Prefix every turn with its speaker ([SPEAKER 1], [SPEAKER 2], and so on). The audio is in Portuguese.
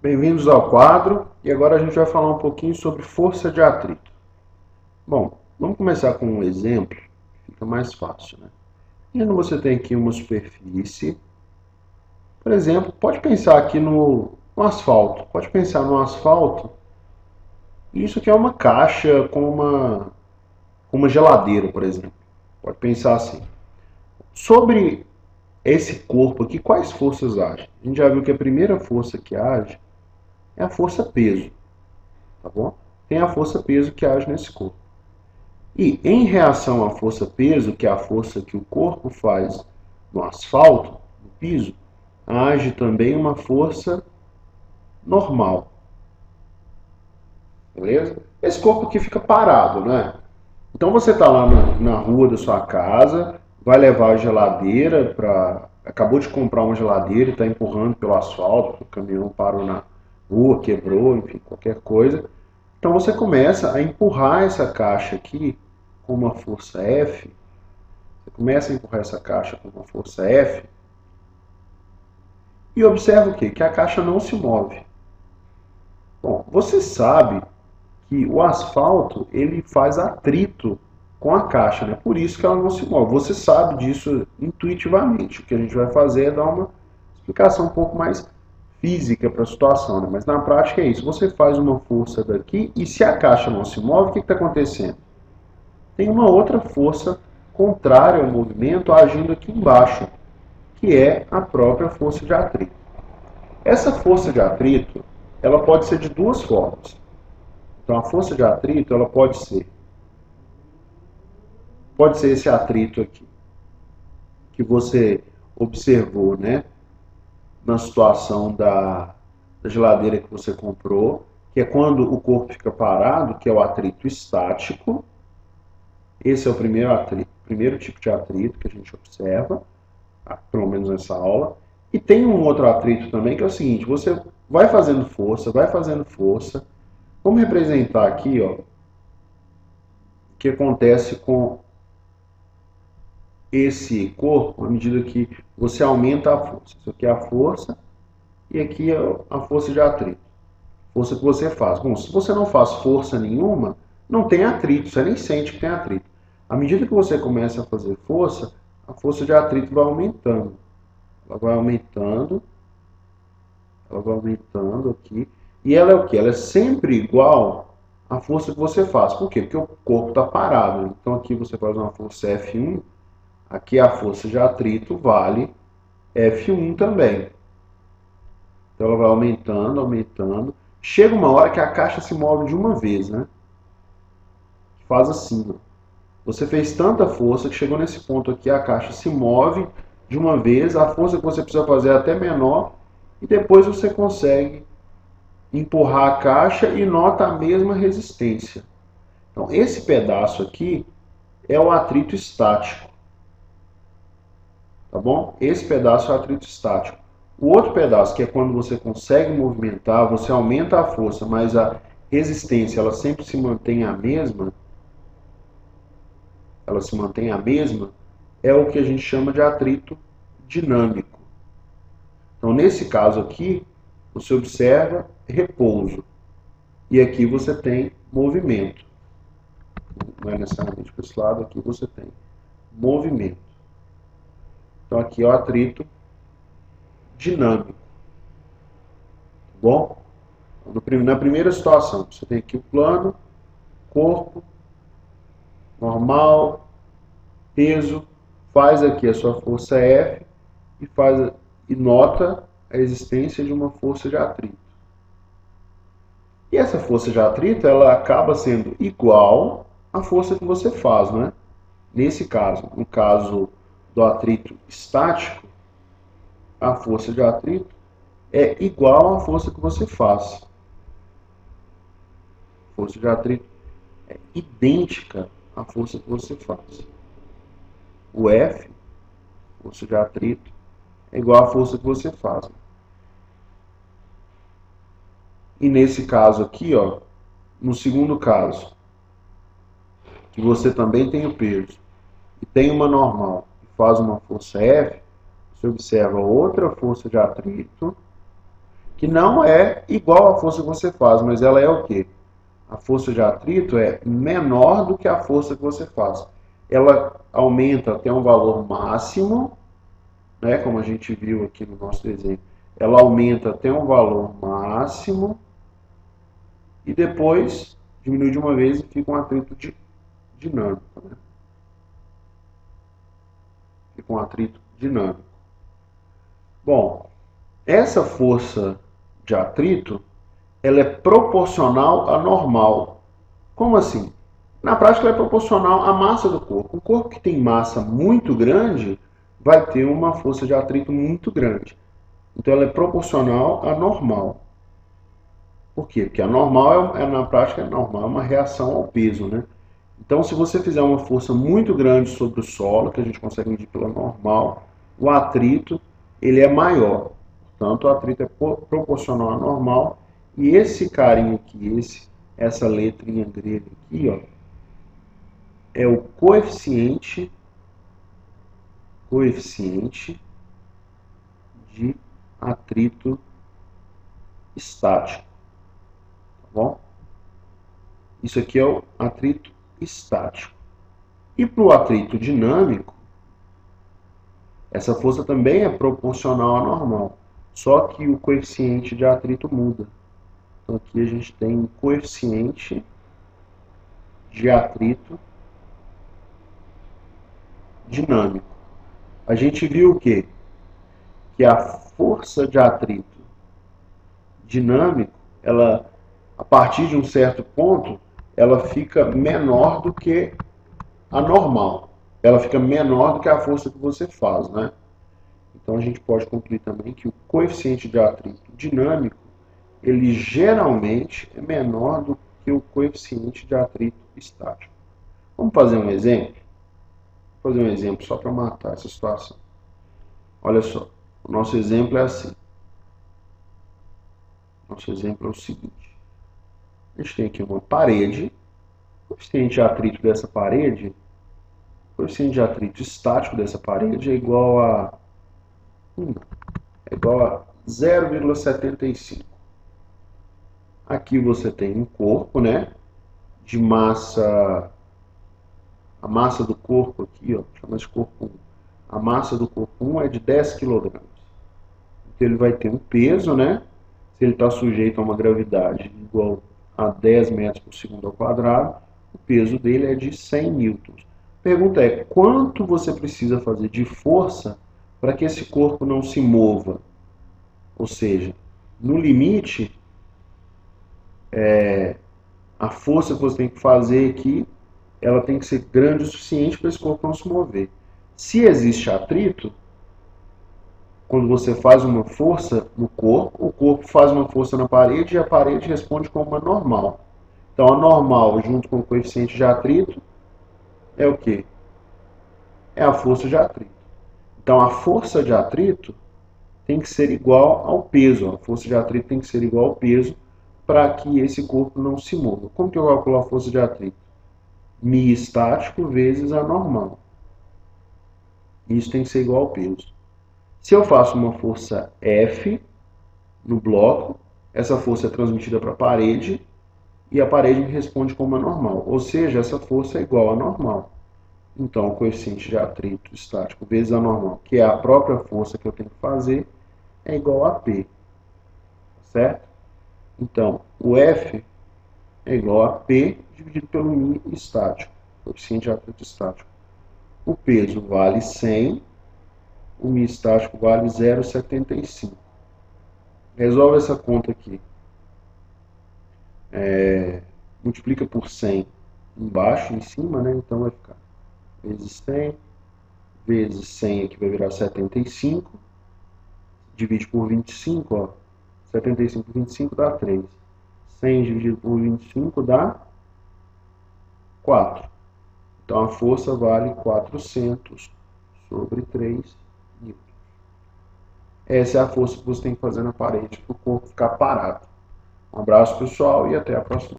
[SPEAKER 1] Bem-vindos ao quadro, e agora a gente vai falar um pouquinho sobre força de atrito. Bom, vamos começar com um exemplo, fica mais fácil, né? Imagina você tem aqui uma superfície, por exemplo, pode pensar aqui no asfalto, pode pensar no asfalto, e isso aqui é uma caixa com uma geladeira, por exemplo. Pode pensar assim. Sobre esse corpo aqui, quais forças agem? A gente já viu que a primeira força que age é a força peso, tá bom? Tem a força peso que age nesse corpo. E em reação à força-peso, que é a força que o corpo faz no asfalto, no piso, age também uma força normal. Beleza? Esse corpo aqui fica parado, né? Então você está lá na rua da sua casa, vai levar a geladeira para. Acabou de comprar uma geladeira e está empurrando pelo asfalto, o caminhão parou na rua, quebrou, enfim, qualquer coisa. Então você começa a empurrar essa caixa aqui com uma força F. Você começa a empurrar essa caixa com uma força F e observa o quê? Que a caixa não se move. Bom, você sabe que o asfalto ele faz atrito com a caixa, né? Por isso que ela não se move. Você sabe disso intuitivamente. O que a gente vai fazer é dar uma explicação um pouco mais física para a situação, né? Mas na prática é isso. Você faz uma força daqui e se a caixa não se move, o que está acontecendo? Tem uma outra força contrária ao movimento agindo aqui embaixo, que é a própria força de atrito. Essa força de atrito, ela pode ser de duas formas. Então a força de atrito, ela pode ser esse atrito aqui, que você observou, né, na situação da geladeira que você comprou, que é quando o corpo fica parado, que é o atrito estático. Esse é o primeiro tipo de atrito que a gente observa, pelo menos nessa aula. E tem um outro atrito também, que é o seguinte: você vai fazendo força, vai fazendo força. Vamos representar aqui, ó, o que acontece com esse corpo à medida que você aumenta a força. Isso aqui é a força e aqui é a força de atrito. Força que você faz. Bom, se você não faz força nenhuma, não tem atrito, você nem sente que tem atrito. À medida que você começa a fazer força, a força de atrito vai aumentando. Ela vai aumentando, aqui. E ela é o que? Ela é sempre igual à força que você faz. Por quê? Porque o corpo está parado. Então aqui você faz uma força F1, aqui a força de atrito vale F1 também. Então ela vai aumentando, aumentando. Chega uma hora que a caixa se move de uma vez, né? Faz assim, ó. Você fez tanta força que chegou nesse ponto aqui, a caixa se move de uma vez, a força que você precisa fazer é até menor, e depois você consegue empurrar a caixa e nota a mesma resistência. Então esse pedaço aqui é o atrito estático. Tá bom? Esse pedaço é o atrito estático. O outro pedaço, que é quando você consegue movimentar, você aumenta a força, mas a resistência ela sempre se mantém a mesma, é o que a gente chama de atrito dinâmico. Então, nesse caso aqui, você observa repouso. E aqui você tem movimento. Não é necessariamente para esse lado, aqui você tem movimento. Então, aqui é o atrito dinâmico. Tá bom? Na primeira situação, você tem aqui o plano, corpo, normal, peso, faz aqui a sua força F e nota a existência de uma força de atrito. E essa força de atrito, ela acaba sendo igual à força que você faz, né? Nesse caso, no caso do atrito estático, a força de atrito é igual à força que você faz. A força de atrito é idêntica à força que você faz. O F, força de atrito, é igual à força que você faz. E nesse caso aqui, ó, no segundo caso, que você também tem o peso e tem uma normal e faz uma força F, você observa outra força de atrito que não é igual à força que você faz, mas ela é o quê? A força de atrito é menor do que a força que você faz. Ela aumenta até um valor máximo, né, como a gente viu aqui no nosso desenho. Ela aumenta até um valor máximo e depois diminui de uma vez e fica um atrito dinâmico. Né? Fica um atrito dinâmico. Bom, essa força de atrito ela é proporcional à normal. Como assim? Na prática, ela é proporcional à massa do corpo. Um corpo que tem massa muito grande vai ter uma força de atrito muito grande. Então, ela é proporcional à normal. Por quê? Porque a normal, na prática, é normal, é uma reação ao peso, né? Então, se você fizer uma força muito grande sobre o solo, que a gente consegue medir pela normal, o atrito ele é maior. Portanto, o atrito é proporcional à normal. E esse carinha aqui, essa letrinha grega aqui, ó, é o coeficiente de atrito estático, tá bom? Isso aqui é o atrito estático. E para o atrito dinâmico, essa força também é proporcional à normal, só que o coeficiente de atrito muda. Então aqui a gente tem um coeficiente de atrito dinâmico. A gente viu o quê? Que a força de atrito dinâmico, ela, a partir de um certo ponto, ela fica menor do que a normal. Ela fica menor do que a força que você faz, né? Então a gente pode concluir também que o coeficiente de atrito dinâmico, ele geralmente é menor do que o coeficiente de atrito estático. Vamos fazer um exemplo? Vou fazer um exemplo só para matar essa situação. Olha só, o nosso exemplo é assim. Nosso exemplo é o seguinte. A gente tem aqui uma parede. O coeficiente de atrito dessa parede, o coeficiente de atrito estático dessa parede é igual a 0,75. Aqui você tem um corpo, né, de massa, a massa do corpo aqui, ó, chama de corpo 1. A massa do corpo 1 é de 10 kg. Então ele vai ter um peso, né, se ele está sujeito a uma gravidade igual a 10 metros por segundo ao quadrado, o peso dele é de 100 newtons. A pergunta é, quanto você precisa fazer de força para que esse corpo não se mova? Ou seja, no limite, a força que você tem que fazer aqui, ela tem que ser grande o suficiente para esse corpo não se mover. Se existe atrito, quando você faz uma força no corpo, o corpo faz uma força na parede e a parede responde como uma normal. Então a normal junto com o coeficiente de atrito é o quê? É a força de atrito. Então a força de atrito tem que ser igual ao peso. A força de atrito tem que ser igual ao peso para que esse corpo não se mova. Como que eu calculo a força de atrito? Mi estático vezes a normal. Isso tem que ser igual ao peso. Se eu faço uma força F no bloco, essa força é transmitida para a parede e a parede me responde como a normal. Ou seja, essa força é igual à normal. Então, o coeficiente de atrito estático vezes a normal, que é a própria força que eu tenho que fazer, é igual a P. Certo? Então, o F é igual a P dividido pelo μ estático, coeficiente de atrito estático. O peso vale 100, o μ estático vale 0,75. Resolve essa conta aqui. Multiplica por 100 embaixo e em cima, né? Então vai ficar vezes 100, vezes 100 aqui vai virar 75, divide por 25, ó. 75 por 25 dá 3. 100 dividido por 25 dá 4. Então a força vale 400 sobre 3 newtons. Essa é a força que você tem que fazer na parede para o corpo ficar parado. Um abraço, pessoal, e até a próxima.